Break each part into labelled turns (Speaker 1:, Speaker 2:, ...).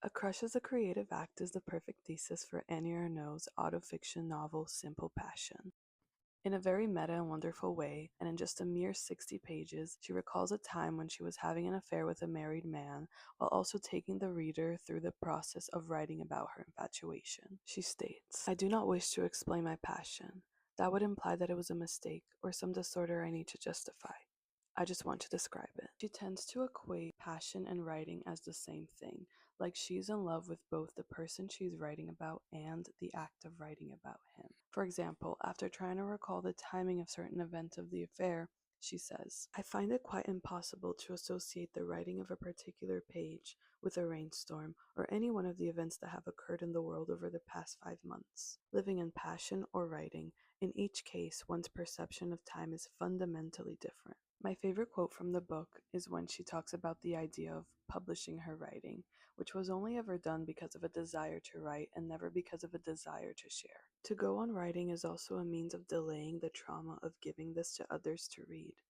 Speaker 1: A Crush as a Creative Act is the perfect thesis for Annie Ernaux's autofiction novel Simple Passion. In a very meta and wonderful way, and in just a mere 60 pages, she recalls a time when she was having an affair with a married man, while also taking the reader through the process of writing about her infatuation. She states, "I do not wish to explain my passion. That would imply that it was a mistake, or some disorder I need to justify. I just want to describe it." She tends to equate passion and writing as the same thing, like she's in love with both the person she's writing about and the act of writing about him. For example, after trying to recall the timing of certain events of the affair, she says, "I find it quite impossible to associate the writing of a particular page with a rainstorm or any one of the events that have occurred in the world over the past 5 months. Living in passion or writing, in each case, one's perception of time is fundamentally different." My favorite quote from the book is when she talks about the idea of publishing her writing, which was only ever done because of a desire to write and never because of a desire to share. To go on writing is also a means of delaying the trauma of giving this to others to read.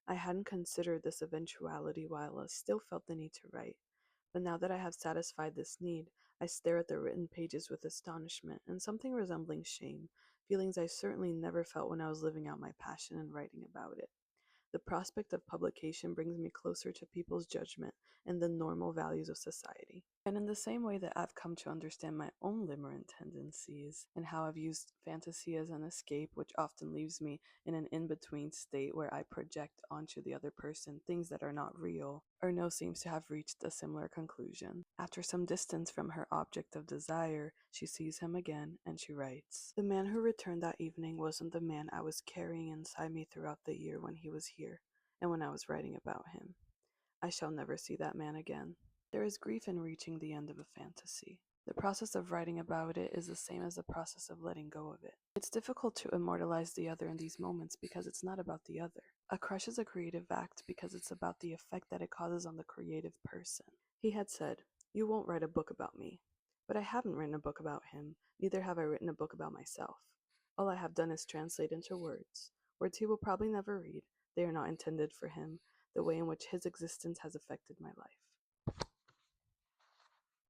Speaker 1: I hadn't considered this eventuality while I still felt the need to write. But now that I have satisfied this need, I stare at the written pages with astonishment and something resembling shame, feelings I certainly never felt when I was living out my passion and writing about it. The prospect of publication brings me closer to people's judgment and the normal values of society. And in the same way that I've come to understand my own limerent tendencies and how I've used fantasy as an escape, which often leaves me in an in between state where I project onto the other person things that are not real, Erno seems to have reached a similar conclusion. After some distance from her object of desire, she sees him again and she writes, "The man who returned that evening wasn't the man I was carrying inside me throughout the year when he was here and when I was writing about him. I shall never see that man again." There is grief in reaching the end of a fantasy. The process of writing about it is the same as the process of letting go of it. It's difficult to immortalize the other in these moments because it's not about the other. A crush is a creative act because it's about the effect that it causes on the creative person. He had said, "You won't write a book about me." But I haven't written a book about him, neither have I written a book about myself. All I have done is translate into words. Words he will probably never read. They are not intended for him, the way in which his existence has affected my life.